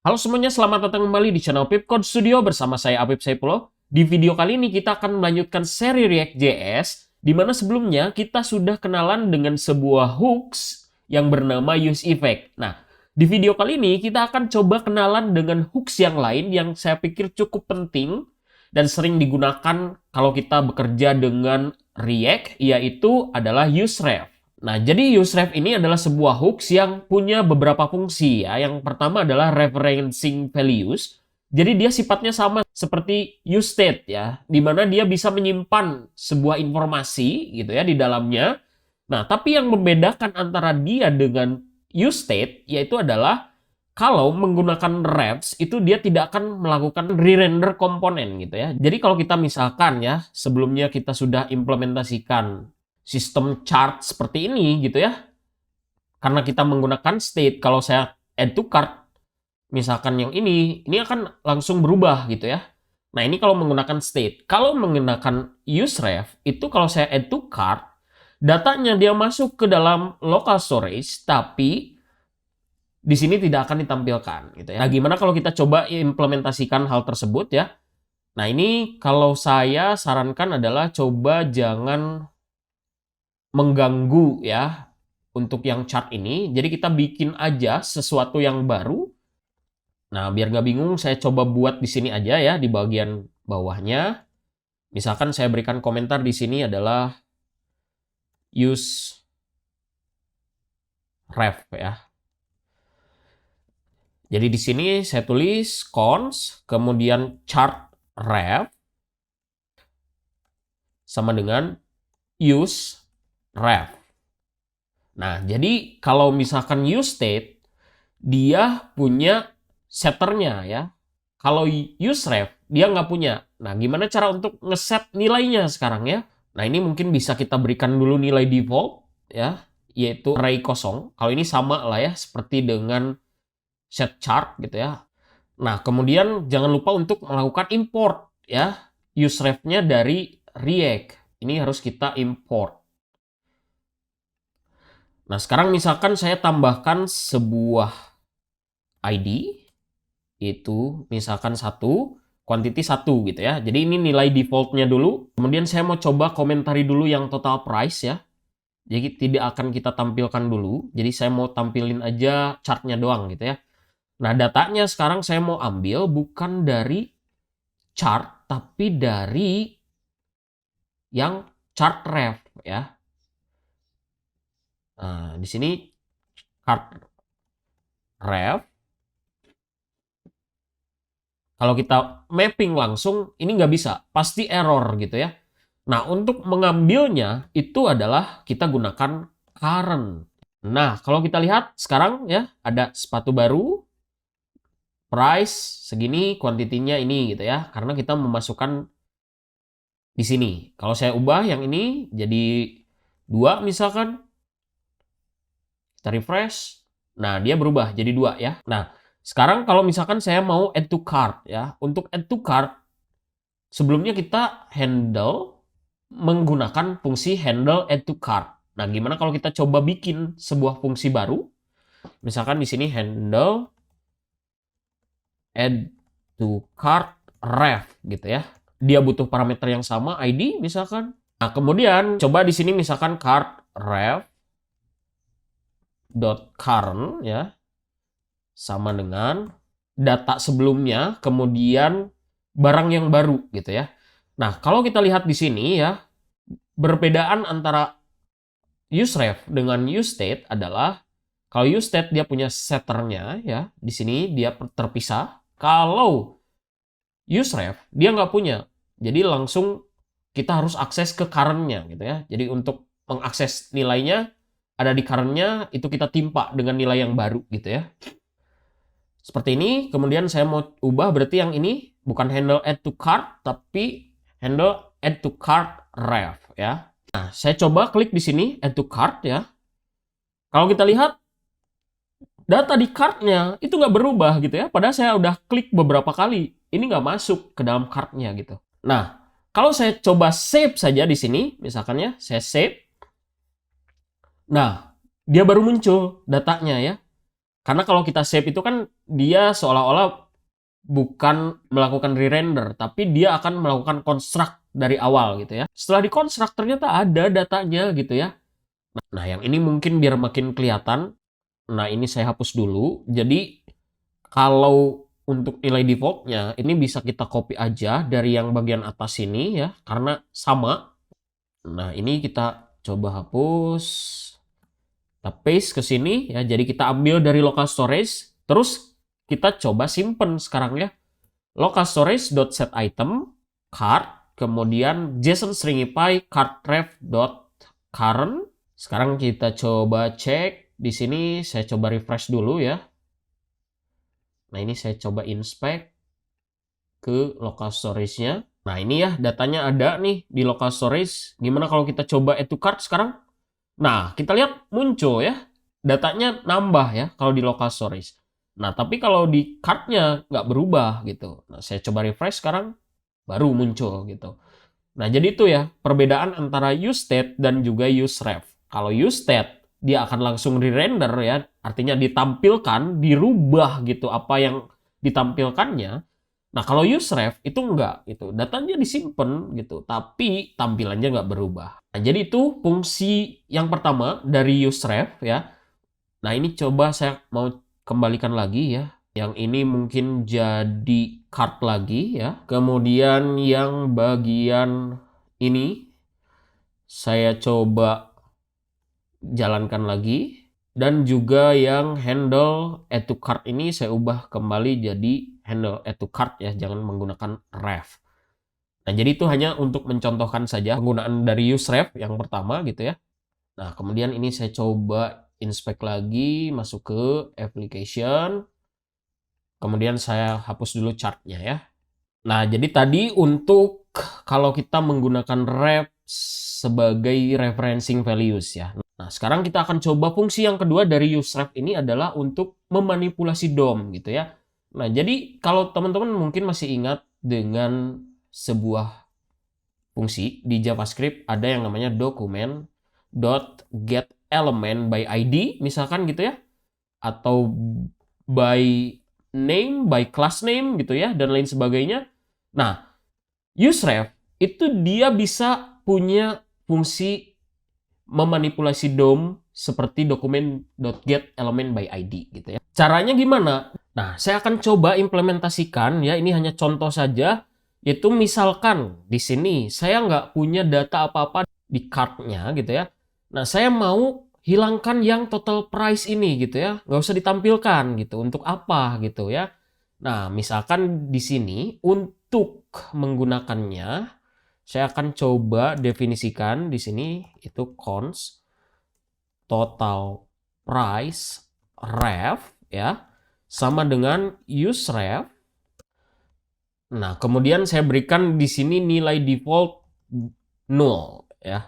Halo semuanya, selamat datang kembali di channel Pipcode Studio bersama saya Apip Saipulo. Di video kali ini kita akan melanjutkan seri React.js, di mana sebelumnya kita sudah kenalan dengan sebuah hooks yang bernama useEffect. Nah, di video kali ini kita akan coba kenalan dengan hooks yang lain yang saya pikir cukup penting dan sering digunakan kalau kita bekerja dengan React, yaitu adalah useref. Nah, jadi useref ini adalah sebuah hooks yang punya beberapa fungsi ya. Yang pertama adalah referencing values. Jadi dia sifatnya sama seperti useState ya, di mana dia bisa menyimpan sebuah informasi gitu ya di dalamnya. Nah, tapi yang membedakan antara dia dengan useState yaitu adalah kalau menggunakan refs itu dia tidak akan melakukan re-render komponen gitu ya. Jadi kalau kita misalkan ya, sebelumnya kita sudah implementasikan sistem chart seperti ini gitu ya. Karena kita menggunakan state, kalau saya add to cart, misalkan yang ini akan langsung berubah gitu ya. Nah ini kalau menggunakan state. Kalau menggunakan useref, itu kalau saya add to cart, datanya dia masuk ke dalam local storage, tapi di sini tidak akan ditampilkan gitu ya. Nah gimana kalau kita coba implementasikan hal tersebut ya. Nah ini kalau saya sarankan adalah coba jangan mengganggu ya untuk yang chart ini. Jadi kita bikin aja sesuatu yang baru. Nah, biar nggak bingung, saya coba buat di sini aja ya, di bagian bawahnya. Misalkan saya berikan komentar di sini adalah use ref ya. Jadi di sini saya tulis cons, kemudian chart ref sama dengan use ref. Nah, jadi kalau misalkan use state, dia punya setternya ya. Kalau useref, dia nggak punya. Nah, gimana cara untuk ngeset nilainya sekarang ya? Nah, ini mungkin bisa kita berikan dulu nilai default ya, yaitu array kosong. Kalau ini sama lah ya, seperti dengan set chart gitu ya. Nah, kemudian jangan lupa untuk melakukan import ya, useref-nya dari React. Ini harus kita import. Nah, sekarang misalkan saya tambahkan sebuah ID, itu misalkan quantity 1 gitu ya. Jadi ini nilai defaultnya dulu. Kemudian saya mau coba komentari dulu yang total price ya. Jadi tidak akan kita tampilkan dulu. Jadi saya mau tampilin aja chartnya doang gitu ya. Nah datanya sekarang saya mau ambil bukan dari chart, tapi dari yang chart ref ya. Nah di sini chart ref. Kalau kita mapping langsung, ini nggak bisa. Pasti error gitu ya. Nah, untuk mengambilnya, itu adalah kita gunakan current. Nah, kalau kita lihat sekarang ya, ada sepatu baru, price segini, kuantitinya ini gitu ya. Karena kita memasukkan di sini. Kalau saya ubah yang ini jadi 2 misalkan, kita refresh. Nah, dia berubah jadi 2 ya. Nah, sekarang kalau misalkan saya mau add to cart ya. Untuk add to cart, sebelumnya kita handle menggunakan fungsi handle add to cart. Nah, gimana kalau kita coba bikin sebuah fungsi baru? Misalkan di sini handle add to cart ref gitu ya. Dia butuh parameter yang sama, ID misalkan. Nah, kemudian coba di sini misalkan cart ref dot current ya sama dengan data sebelumnya, kemudian barang yang baru gitu ya. Nah, kalau kita lihat di sini ya, perbedaan antara useref dengan useState adalah kalau useState dia punya setternya ya, di sini dia terpisah. Kalau useref dia nggak punya, jadi langsung kita harus akses ke current-nya gitu ya. Jadi untuk mengakses nilainya ada di current-nya, itu kita timpa dengan nilai yang baru gitu ya. Seperti ini, kemudian saya mau ubah berarti yang ini bukan handle add to cart, tapi handle add to cart ref ya. Nah, saya coba klik di sini add to cart ya. Kalau kita lihat data di cart-nya itu nggak berubah gitu ya. Padahal saya udah klik beberapa kali, ini nggak masuk ke dalam cart-nya gitu. Nah, kalau saya coba save saja di sini, misalkan ya, saya save. Nah, dia baru muncul datanya ya. Karena kalau kita save itu kan dia seolah-olah bukan melakukan re-render, tapi dia akan melakukan construct dari awal gitu ya. Setelah di-construct ternyata ada datanya gitu ya. Nah, yang ini mungkin biar makin kelihatan. Nah, ini saya hapus dulu. Jadi, kalau untuk nilai defaultnya, ini bisa kita copy aja dari yang bagian atas ini ya, karena sama. Nah, ini kita coba hapus. Kita paste ke sini ya. Jadi kita ambil dari local storage, terus kita coba simpen sekarang ya. Local storage.setItem card, kemudian JSON stringify cardRef.current. Sekarang kita coba cek di sini, saya coba refresh dulu ya. Nah, ini saya coba inspect ke local storage-nya. Nah, ini ya datanya ada nih di local storage. Gimana kalau kita coba add to cart sekarang? Nah, kita lihat muncul ya. Datanya nambah ya kalau di local storage. Nah, tapi kalau di card-nya nggak berubah gitu. Nah, saya coba refresh sekarang, baru muncul gitu. Nah, jadi itu ya perbedaan antara useState dan juga useRef. Kalau useState, dia akan langsung re-render ya. Artinya ditampilkan, dirubah gitu apa yang ditampilkannya. Nah, kalau useRef itu enggak gitu. Datanya disimpan gitu, tapi tampilannya nggak berubah. Nah, jadi itu fungsi yang pertama dari useRef ya. Nah, ini coba saya mau kembalikan lagi ya. Yang ini mungkin jadi card lagi ya. Kemudian yang bagian ini saya coba jalankan lagi. Dan juga yang handle add to cart ini saya ubah kembali jadi handle add to cart ya, jangan menggunakan ref. Nah, jadi itu hanya untuk mencontohkan saja penggunaan dari useRef yang pertama gitu ya. Nah, kemudian ini saya coba inspect lagi, masuk ke application. Kemudian saya hapus dulu chartnya ya. Nah, jadi tadi untuk kalau kita menggunakan ref sebagai referencing values ya. Nah, sekarang kita akan coba fungsi yang kedua dari useRef ini adalah untuk memanipulasi DOM gitu ya. Nah, jadi kalau teman-teman mungkin masih ingat dengan sebuah fungsi di JavaScript ada yang namanya document.getElementById misalkan gitu ya. Atau by name, by class name gitu ya, dan lain sebagainya. Nah, useRef itu dia bisa punya fungsi memanipulasi DOM seperti document.getElementById gitu ya. Caranya gimana? Nah, saya akan coba implementasikan ya, ini hanya contoh saja, yaitu misalkan di sini saya nggak punya data apa-apa di card-nya gitu ya. Nah, saya mau hilangkan yang total price ini gitu ya, nggak usah ditampilkan gitu. Untuk apa gitu ya? Nah, misalkan di sini untuk menggunakannya saya akan coba definisikan di sini itu const total price ref ya sama dengan useRef. Nah, kemudian saya berikan di sini nilai default 0 ya.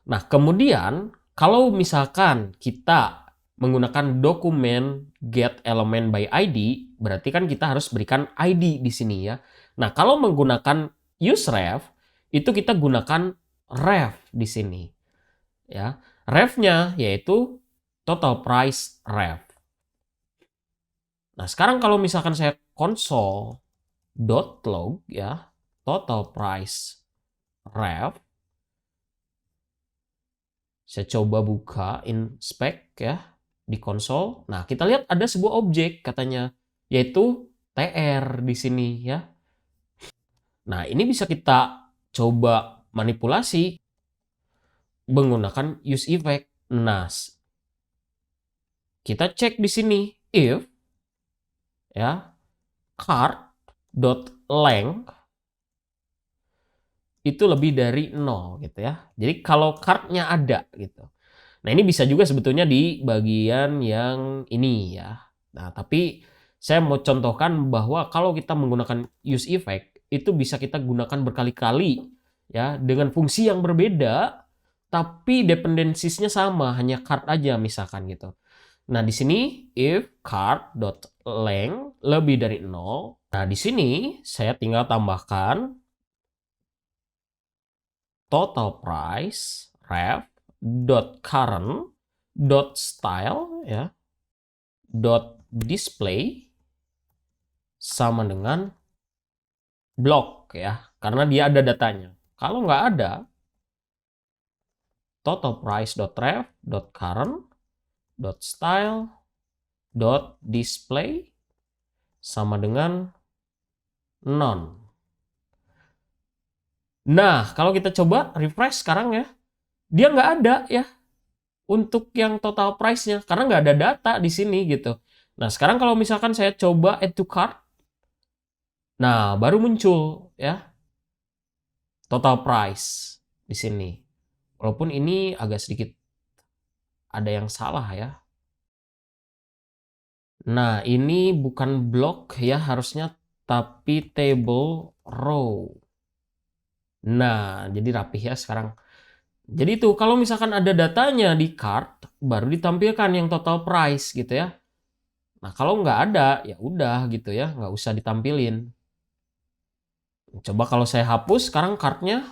Nah, kemudian kalau misalkan kita menggunakan dokumen getElementById, berarti kan kita harus berikan ID di sini ya. Nah, kalau menggunakan useRef, itu kita gunakan ref di sini. Ya, refnya yaitu total price ref. Nah, sekarang kalau misalkan saya console.log ya, total price ref, saya coba buka inspect ya di konsol. Nah, kita lihat ada sebuah objek katanya yaitu TR di sini ya. Nah, ini bisa kita coba manipulasi menggunakan use effect. Nah, kita cek di sini if ya card.length itu lebih dari 0 gitu ya. Jadi kalau card-nya ada gitu. Nah, ini bisa juga sebetulnya di bagian yang ini ya. Nah, tapi saya mau contohkan bahwa kalau kita menggunakan use effect itu bisa kita gunakan berkali-kali ya dengan fungsi yang berbeda tapi dependensiesnya sama, hanya card aja misalkan gitu. Nah, di sini if card.length lebih dari 0. Nah, di sini saya tinggal tambahkan total price ref dot current dot style ya dot display sama dengan block ya, karena dia ada datanya. Kalau nggak ada, total price dot ref dot current dot style dot display sama dengan none. Nah, kalau kita coba refresh sekarang ya, dia nggak ada ya untuk yang total price-nya karena nggak ada data di sini gitu. Nah, sekarang kalau misalkan saya coba add to cart, nah baru muncul ya total price di sini. Walaupun ini agak sedikit ada yang salah ya. Nah, ini bukan block ya harusnya, tapi table row. Nah, jadi rapih ya sekarang. Jadi itu kalau misalkan ada datanya di cart, baru ditampilkan yang total price gitu ya. Nah, kalau nggak ada, ya udah gitu ya, nggak usah ditampilin. Coba kalau saya hapus sekarang kartnya,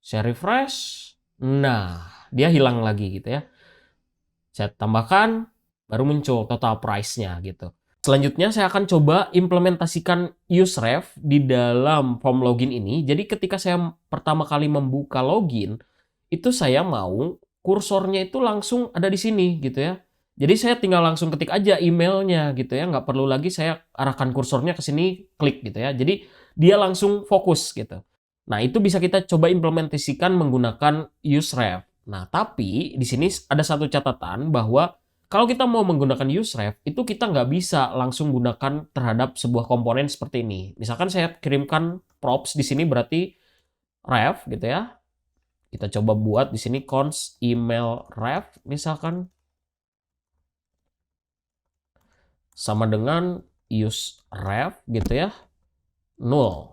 saya refresh, nah dia hilang lagi gitu ya. Saya tambahkan, baru muncul total price-nya gitu. Selanjutnya saya akan coba implementasikan useref di dalam form login ini. Jadi ketika saya pertama kali membuka login, itu saya mau kursornya itu langsung ada di sini gitu ya. Jadi saya tinggal langsung ketik aja emailnya gitu ya, nggak perlu lagi saya arahkan kursornya ke sini, klik gitu ya. Jadi dia langsung fokus gitu. Nah itu bisa kita coba implementasikan menggunakan useref. Nah tapi di sini ada satu catatan bahwa kalau kita mau menggunakan useref, itu kita nggak bisa langsung gunakan terhadap sebuah komponen seperti ini. Misalkan saya kirimkan props di sini berarti ref gitu ya. Kita coba buat di sini const email ref misalkan sama dengan use ref gitu ya, null.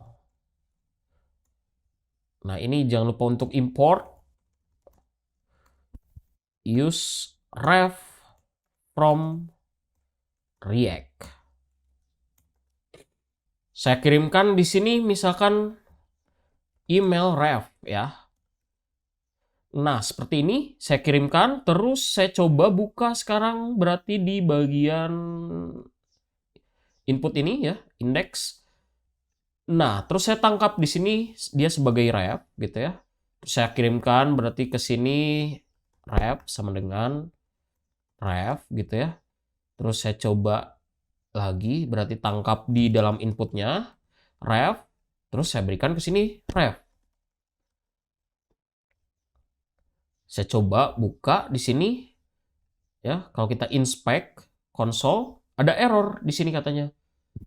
Nah ini jangan lupa untuk import use ref from React. Saya kirimkan di sini misalkan email ref ya. Nah, seperti ini saya kirimkan, terus saya coba buka sekarang berarti di bagian input ini ya, index. Nah, terus saya tangkap di sini dia sebagai ref gitu ya. Terus saya kirimkan berarti ke sini ref sama dengan ref gitu ya. Terus saya coba lagi berarti tangkap di dalam inputnya ref, terus saya berikan ke sini ref. Saya coba buka di sini ya, kalau kita inspect console ada error di sini katanya.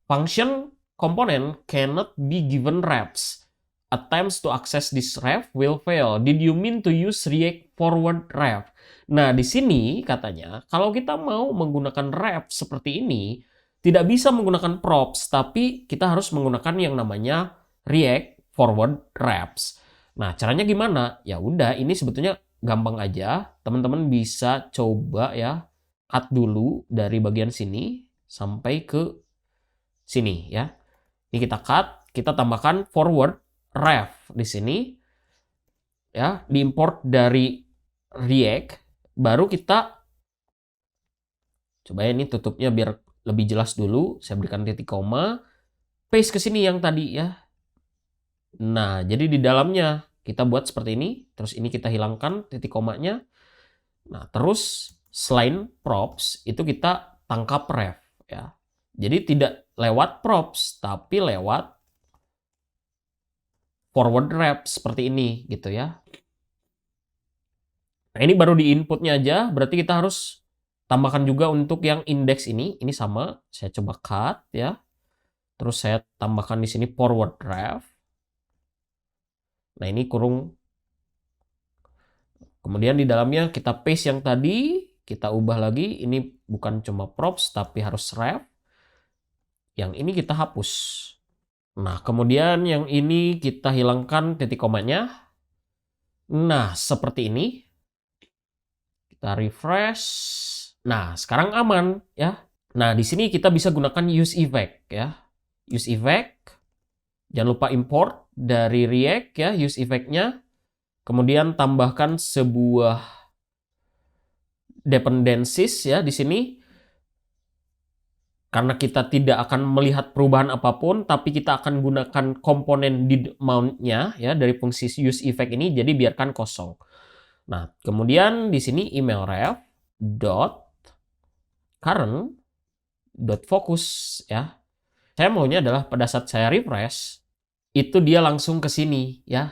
Function component cannot be given refs. Attempts to access this ref will fail. Did you mean to use React forward ref? Nah, di sini katanya kalau kita mau menggunakan ref seperti ini tidak bisa menggunakan props, tapi kita harus menggunakan yang namanya React forward refs. Nah, caranya gimana? Ya udah, ini sebetulnya gampang aja. Teman-teman bisa coba ya, cut dulu dari bagian sini sampai ke sini ya. Ini kita cut, kita tambahkan forward ref di sini ya, diimport dari React, baru kita coba ya, ini tutupnya biar lebih jelas dulu. Saya berikan titik koma, paste ke sini yang tadi ya. Nah, jadi di dalamnya kita buat seperti ini, terus ini kita hilangkan titik komanya. Nah, terus selain props itu kita tangkap ref ya. Jadi tidak lewat props, tapi lewat forward ref seperti ini gitu ya. Nah, ini baru di inputnya aja, berarti kita harus tambahkan juga untuk yang index ini sama. Saya coba cut ya. Terus saya tambahkan di sini forward ref. Nah, ini kurung. Kemudian di dalamnya kita paste yang tadi, kita ubah lagi. Ini bukan cuma props, tapi harus ref. Yang ini kita hapus. Nah, kemudian yang ini kita hilangkan titik komanya. Nah, seperti ini. Kita refresh. Nah, sekarang aman ya. Nah, di sini kita bisa gunakan use effect ya. Use effect. Jangan lupa import dari React ya, use effect-nya. Kemudian tambahkan sebuah dependencies ya di sini. Karena kita tidak akan melihat perubahan apapun, tapi kita akan gunakan komponen did mount-nya ya dari fungsi use effect ini, jadi biarkan kosong. Nah, kemudian di sini email ref dot current dot focus ya. Saya maunya adalah pada saat saya refresh itu dia langsung ke sini ya.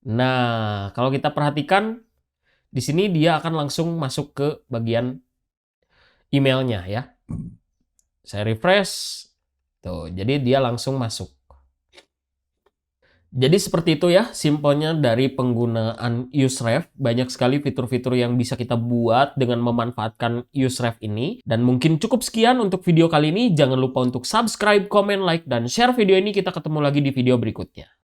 Nah, kalau kita perhatikan di sini dia akan langsung masuk ke bagian emailnya ya. Saya refresh. Tuh, jadi dia langsung masuk. Jadi seperti itu ya, simpelnya dari penggunaan useref. Banyak sekali fitur-fitur yang bisa kita buat dengan memanfaatkan useref ini. Dan mungkin cukup sekian untuk video kali ini. Jangan lupa untuk subscribe, comment, like, dan share video ini. Kita ketemu lagi di video berikutnya.